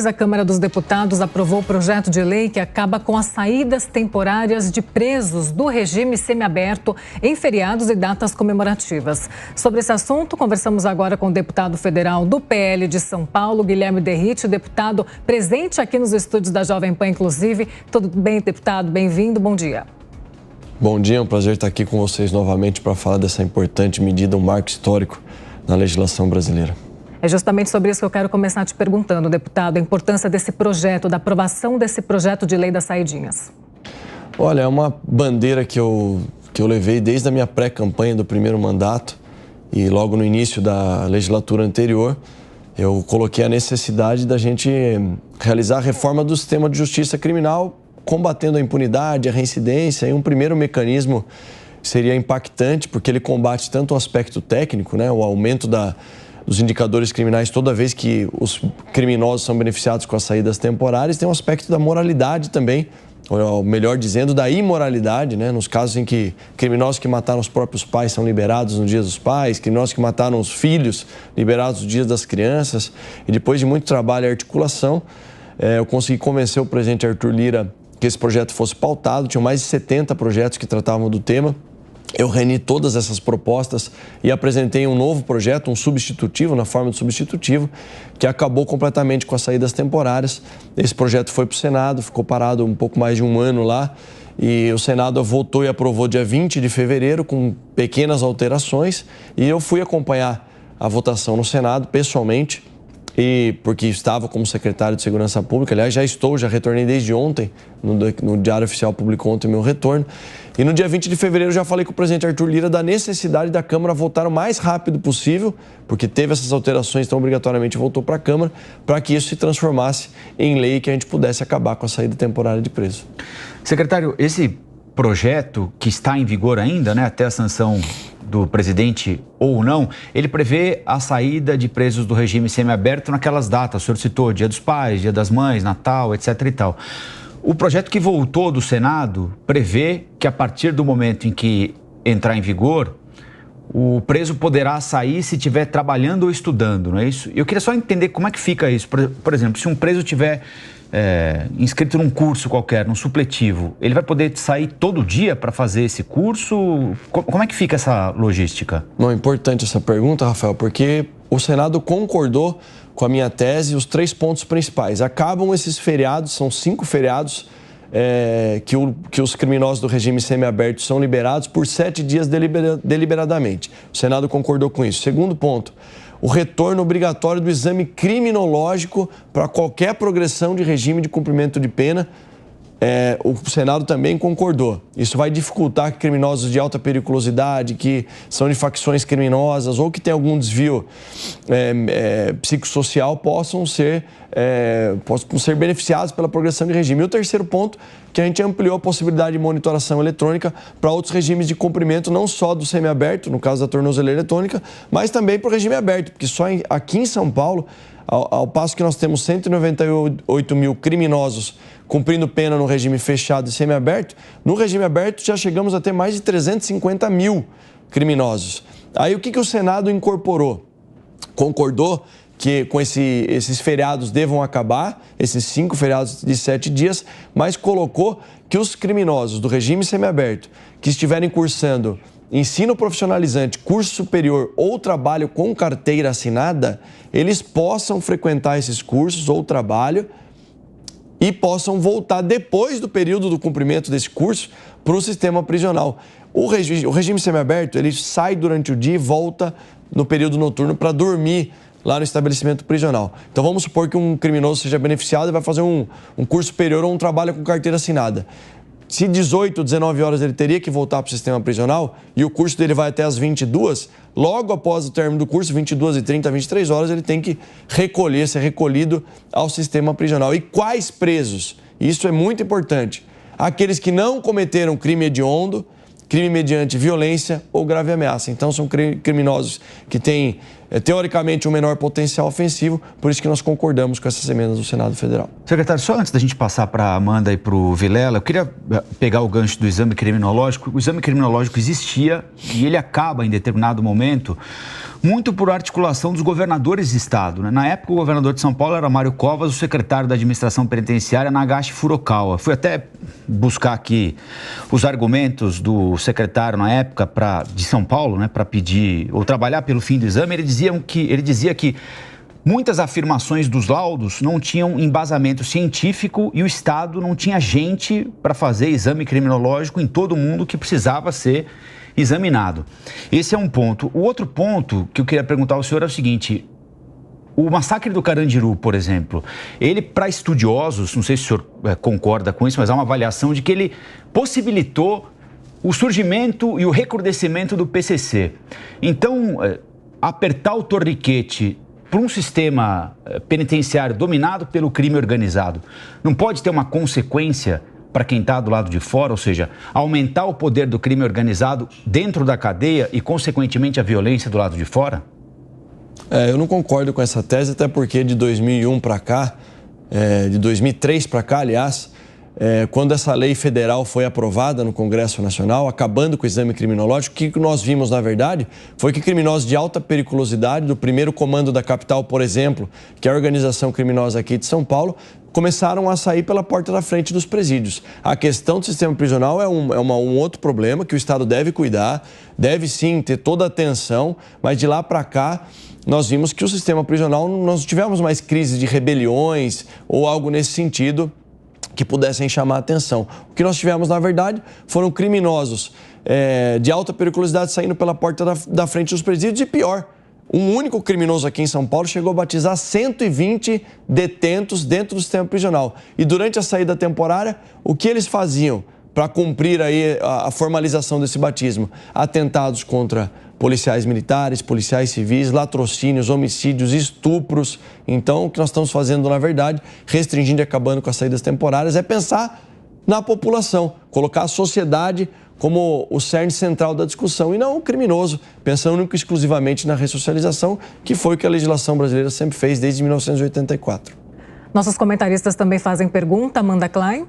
votações, a Câmara dos Deputados aprovou o projeto de lei que acaba com as saídas temporárias de presos do regime semiaberto em feriados e datas comemorativas. Sobre esse assunto, conversamos agora com o deputado federal do PL de São Paulo, Guilherme Derrite, deputado presente aqui nos estúdios da Jovem Pan, inclusive. Tudo bem, deputado? Bem-vindo, bom dia. Bom dia, é um prazer estar aqui com vocês novamente para falar dessa importante medida, um marco histórico na legislação brasileira. É justamente sobre isso que eu quero começar te perguntando, deputado, a importância desse projeto, da aprovação desse projeto de lei das saidinhas. Olha, é uma bandeira que eu levei desde a minha pré-campanha do primeiro mandato e logo no início da legislatura anterior, eu coloquei a necessidade da gente realizar a reforma do sistema de justiça criminal, combatendo a impunidade, a reincidência, e um primeiro mecanismo seria impactante, porque ele combate tanto o aspecto técnico, né, o aumento dos indicadores criminais toda vez que os criminosos são beneficiados com as saídas temporárias, tem um aspecto da moralidade também, ou melhor dizendo, da imoralidade, né, nos casos em que criminosos que mataram os próprios pais são liberados no dia dos pais, criminosos que mataram os filhos liberados no dia das crianças, e depois de muito trabalho e articulação, eu consegui convencer o presidente Arthur Lira que esse projeto fosse pautado. Tinham mais de 70 projetos que tratavam do tema. Eu reuni todas essas propostas e apresentei um novo projeto, um substitutivo, na forma de substitutivo, que acabou completamente com as saídas temporárias. Esse projeto foi para o Senado, ficou parado um pouco mais de um ano lá, e o Senado votou e aprovou dia 20 de fevereiro, com pequenas alterações, e eu fui acompanhar a votação no Senado, pessoalmente, e porque estava como secretário de Segurança Pública, aliás, já retornei desde ontem, no Diário Oficial publicou ontem o meu retorno, e no dia 20 de fevereiro já falei com o presidente Arthur Lira da necessidade da Câmara votar o mais rápido possível, porque teve essas alterações, então obrigatoriamente voltou para a Câmara, para que isso se transformasse em lei e que a gente pudesse acabar com a saída temporária de preso. Secretário, esse projeto que está em vigor ainda, né, até a sanção do presidente ou não, ele prevê a saída de presos do regime semiaberto naquelas datas. O senhor citou Dia dos Pais, Dia das Mães, Natal, etc. e tal. O projeto que voltou do Senado prevê que a partir do momento em que entrar em vigor, o preso poderá sair se estiver trabalhando ou estudando, não é isso? Eu queria só entender como é que fica isso. Por exemplo, se um preso estiver inscrito num curso qualquer, num supletivo, ele vai poder sair todo dia para fazer esse curso? Como é que fica essa logística? Não, é importante essa pergunta, Rafael, porque o Senado concordou com a minha tese os 3 pontos principais. Acabam esses feriados, são 5 feriados que os criminosos do regime semiaberto são liberados por 7 dias deliberadamente. O Senado concordou com isso. Segundo ponto, o retorno obrigatório do exame criminológico para qualquer progressão de regime de cumprimento de pena. O Senado também concordou. Isso vai dificultar que criminosos de alta periculosidade, que são de facções criminosas ou que têm algum desvio psicossocial possam ser beneficiados pela progressão de regime. E o terceiro ponto, que a gente ampliou a possibilidade de monitoração eletrônica para outros regimes de cumprimento, não só do semiaberto, no caso da tornozeleira eletrônica, mas também para o regime aberto, porque só aqui em São Paulo, ao passo que nós temos 198 mil criminosos cumprindo pena no regime fechado e semiaberto, no regime aberto já chegamos a ter mais de 350 mil criminosos. Aí o que o Senado incorporou? Concordou que com esses feriados devam acabar, esses 5 feriados de 7 dias, mas colocou que os criminosos do regime semiaberto que estiverem cursando ensino profissionalizante, curso superior ou trabalho com carteira assinada, eles possam frequentar esses cursos ou trabalho e possam voltar depois do período do cumprimento desse curso para o sistema prisional. O regime semiaberto, ele sai durante o dia e volta no período noturno para dormir lá no estabelecimento prisional. Então vamos supor que um criminoso seja beneficiado e vai fazer um curso superior ou um trabalho com carteira assinada. Se 18, 19 horas ele teria que voltar para o sistema prisional e o curso dele vai até as 22, logo após o término do curso, 22h30, 23 horas, ele tem que ser recolhido ao sistema prisional. E quais presos? Isso é muito importante. Aqueles que não cometeram crime hediondo, crime mediante violência ou grave ameaça. Então, são criminosos que têm teoricamente, um menor potencial ofensivo, por isso que nós concordamos com essas emendas do Senado Federal. Secretário, só antes da gente passar para a Amanda e para o Vilela, eu queria pegar o gancho do exame criminológico. O exame criminológico existia e ele acaba, em determinado momento, muito por articulação dos governadores de estado, né? Na época, o governador de São Paulo era Mário Covas, o secretário da administração penitenciária, Nagashi Furukawa. Fui até buscar aqui os argumentos do secretário na época de São Paulo, né, para pedir ou trabalhar pelo fim do exame. Ele dizia que muitas afirmações dos laudos não tinham embasamento científico e o Estado não tinha gente para fazer exame criminológico em todo mundo que precisava ser examinado. Esse é um ponto. O outro ponto que eu queria perguntar ao senhor é o seguinte: o massacre do Carandiru, por exemplo, ele, para estudiosos, não sei se o senhor concorda com isso, mas há uma avaliação de que ele possibilitou o surgimento e o recrudescimento do PCC. Então, apertar o torniquete para um sistema penitenciário dominado pelo crime organizado não pode ter uma consequência para quem está do lado de fora, ou seja, aumentar o poder do crime organizado dentro da cadeia e, consequentemente, a violência do lado de fora? Eu não concordo com essa tese, até porque de 2001 para cá, de 2003 para cá, aliás, quando essa lei federal foi aprovada no Congresso Nacional, acabando com o exame criminológico, o que nós vimos, na verdade, foi que criminosos de alta periculosidade, do primeiro comando da capital, por exemplo, que é a organização criminosa aqui de São Paulo, começaram a sair pela porta da frente dos presídios. A questão do sistema prisional é um outro problema que o Estado deve cuidar, deve sim ter toda a atenção, mas de lá para cá nós vimos que o sistema prisional, nós não tivemos mais crises de rebeliões ou algo nesse sentido que pudessem chamar a atenção. O que nós tivemos, na verdade, foram criminosos de alta periculosidade saindo pela porta da frente dos presídios e pior, um único criminoso aqui em São Paulo chegou a batizar 120 detentos dentro do sistema prisional. E durante a saída temporária, o que eles faziam para cumprir aí a formalização desse batismo? Atentados contra policiais militares, policiais civis, latrocínios, homicídios, estupros. Então, o que nós estamos fazendo, na verdade, restringindo e acabando com as saídas temporárias, é pensar na população, colocar a sociedade como o cerne central da discussão e não o criminoso, pensando único e exclusivamente na ressocialização, que foi o que a legislação brasileira sempre fez desde 1984. Nossos comentaristas também fazem pergunta. Amanda Klein.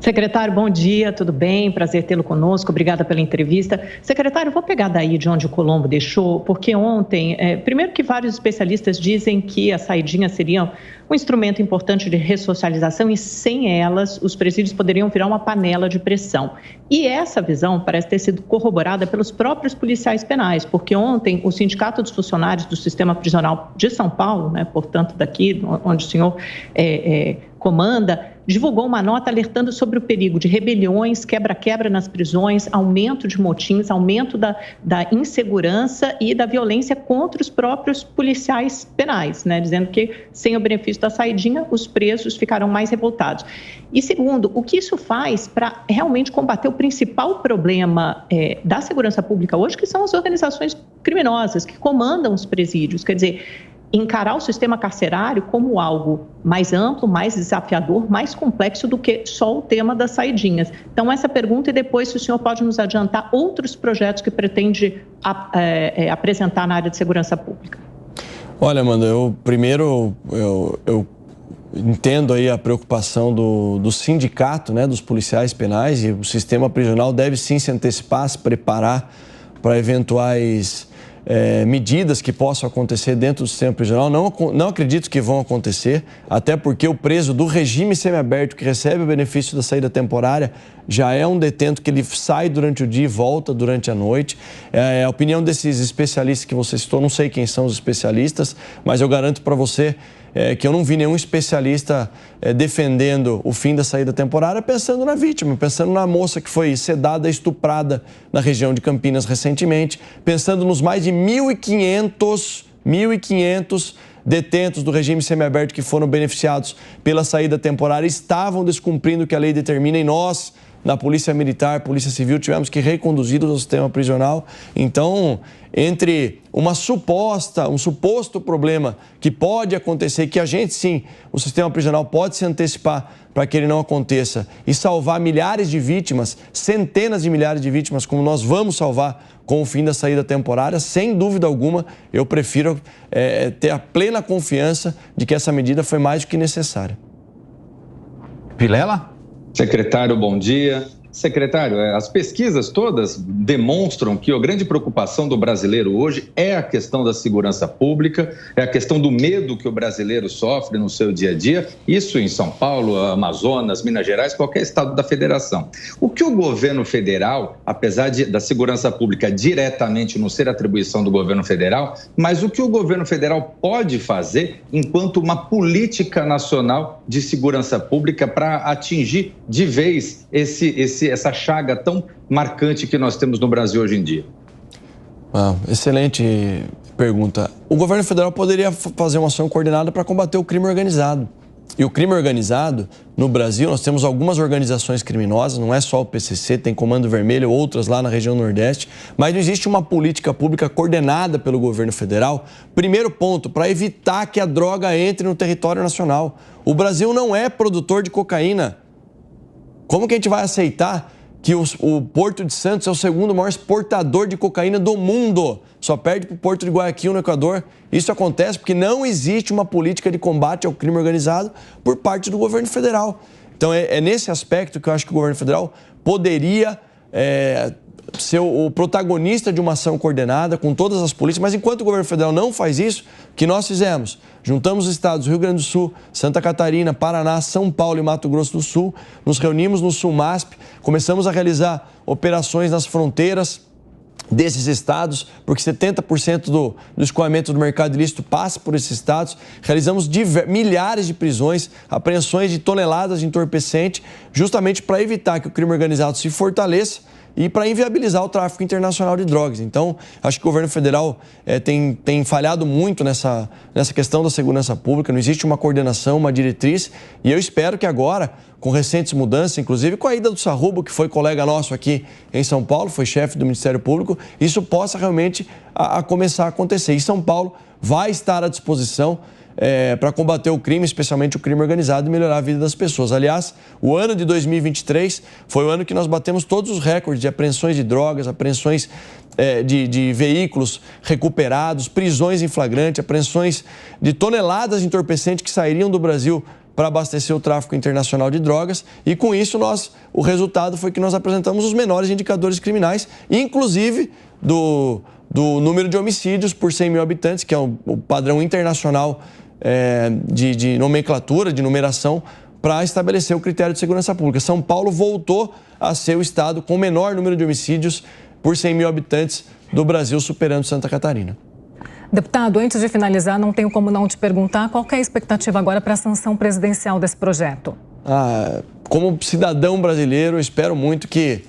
Secretário, bom dia, tudo bem? Prazer tê-lo conosco, obrigada pela entrevista. Secretário, vou pegar daí de onde o Colombo deixou, porque ontem, primeiro que vários especialistas dizem que as saidinhas seriam um instrumento importante de ressocialização e sem elas os presídios poderiam virar uma panela de pressão. E essa visão parece ter sido corroborada pelos próprios policiais penais, porque ontem o Sindicato dos Funcionários do Sistema Prisional de São Paulo, né, portanto daqui onde o senhor comanda, divulgou uma nota alertando sobre o perigo de rebeliões, quebra-quebra nas prisões, aumento de motins, aumento da insegurança e da violência contra os próprios policiais penais, né? Dizendo que sem o benefício da saidinha, os presos ficarão mais revoltados. E segundo, o que isso faz para realmente combater o principal problema da segurança pública hoje, que são as organizações criminosas que comandam os presídios, quer dizer, encarar o sistema carcerário como algo mais amplo, mais desafiador, mais complexo do que só o tema das saidinhas. Então, essa pergunta e depois se o senhor pode nos adiantar outros projetos que pretende apresentar na área de segurança pública. Olha, Amanda, eu entendo aí a preocupação do sindicato, né, dos policiais penais, e o sistema prisional deve sim se antecipar, se preparar para eventuais medidas que possam acontecer dentro do sistema prisional. Não acredito que vão acontecer, até porque o preso do regime semiaberto que recebe o benefício da saída temporária já é um detento que ele sai durante o dia e volta durante a noite. A opinião desses especialistas que você citou, não sei quem são os especialistas, mas eu garanto para você que eu não vi nenhum especialista defendendo o fim da saída temporária pensando na vítima, pensando na moça que foi sedada e estuprada na região de Campinas recentemente, pensando nos mais de 1.500 detentos do regime semiaberto que foram beneficiados pela saída temporária estavam descumprindo o que a lei determina e nós, na Polícia Militar, Polícia Civil, tivemos que reconduzi-los ao sistema prisional. Então, entre um suposto problema que pode acontecer, que a gente sim, o sistema prisional pode se antecipar para que ele não aconteça e salvar milhares de vítimas, centenas de milhares de vítimas, como nós vamos salvar com o fim da saída temporária, sem dúvida alguma, eu prefiro ter a plena confiança de que essa medida foi mais do que necessária. Vilela? Secretário, bom dia. Secretário, as pesquisas todas demonstram que a grande preocupação do brasileiro hoje é a questão da segurança pública, é a questão do medo que o brasileiro sofre no seu dia a dia, isso em São Paulo, Amazonas, Minas Gerais, qualquer estado da federação. O que o governo federal, apesar da segurança pública diretamente não ser atribuição do governo federal, mas o que o governo federal pode fazer enquanto uma política nacional de segurança pública para atingir de vez essa chaga tão marcante que nós temos no Brasil hoje em dia? Excelente pergunta. O governo federal poderia fazer uma ação coordenada para combater o crime organizado. E o crime organizado, no Brasil, nós temos algumas organizações criminosas, não é só o PCC, tem Comando Vermelho, outras lá na região Nordeste, mas não existe uma política pública coordenada pelo governo federal. Primeiro ponto, para evitar que a droga entre no território nacional. O Brasil não é produtor de cocaína. Como que a gente vai aceitar que o Porto de Santos é o segundo maior exportador de cocaína do mundo? Só perde para o Porto de Guayaquil, no Equador. Isso acontece porque não existe uma política de combate ao crime organizado por parte do governo federal. Então, é nesse aspecto que eu acho que o governo federal poderia ser o protagonista de uma ação coordenada com todas as polícias, mas enquanto o governo federal não faz isso, o que nós fizemos? Juntamos os estados Rio Grande do Sul, Santa Catarina, Paraná, São Paulo e Mato Grosso do Sul, nos reunimos no Sulmasp, começamos a realizar operações nas fronteiras desses estados, porque 70% do escoamento do mercado ilícito passa por esses estados. Realizamos milhares de prisões, apreensões de toneladas de entorpecente, justamente para evitar que o crime organizado se fortaleça e para inviabilizar o tráfico internacional de drogas. Então, acho que o governo federal tem falhado muito nessa questão da segurança pública, não existe uma coordenação, uma diretriz, e eu espero que agora, com recentes mudanças, inclusive com a ida do Sarrubo, que foi colega nosso aqui em São Paulo, foi chefe do Ministério Público, isso possa realmente começar a acontecer. E São Paulo vai estar à disposição para combater o crime, especialmente o crime organizado, e melhorar a vida das pessoas. Aliás, o ano de 2023 foi o ano que nós batemos todos os recordes de apreensões de drogas, apreensões de veículos recuperados, prisões em flagrante, apreensões de toneladas de entorpecente que sairiam do Brasil para abastecer o tráfico internacional de drogas, e com isso o resultado foi que nós apresentamos os menores indicadores criminais, inclusive do número de homicídios por 100 mil habitantes, que é o padrão internacional de nomenclatura, de numeração, para estabelecer o critério de segurança pública. São Paulo voltou a ser o estado com o menor número de homicídios por 100 mil habitantes do Brasil, superando Santa Catarina. Deputado, antes de finalizar, não tenho como não te perguntar qual que é a expectativa agora para a sanção presidencial desse projeto. Como cidadão brasileiro, eu espero muito que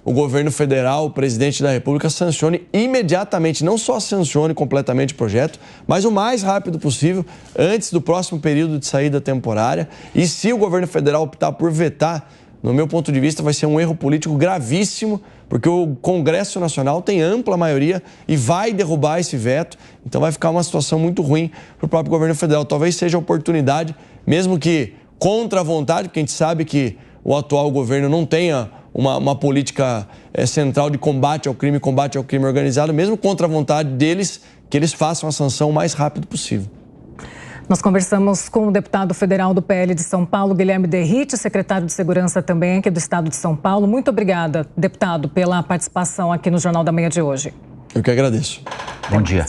o governo federal, o presidente da República, sancione imediatamente, não só sancione completamente o projeto, mas o mais rápido possível, antes do próximo período de saída temporária. E se o governo federal optar por vetar, no meu ponto de vista, vai ser um erro político gravíssimo, porque o Congresso Nacional tem ampla maioria e vai derrubar esse veto. Então vai ficar uma situação muito ruim para o próprio governo federal. Talvez seja a oportunidade, mesmo que contra a vontade, porque a gente sabe que o atual governo não tenha uma política central de combate ao crime organizado, mesmo contra a vontade deles, que eles façam a sanção o mais rápido possível. Nós conversamos com o deputado federal do PL de São Paulo, Guilherme Derrite, secretário de Segurança também aqui do Estado de São Paulo. Muito obrigada, deputado, pela participação aqui no Jornal da Manhã de hoje. Eu que agradeço. Bom dia.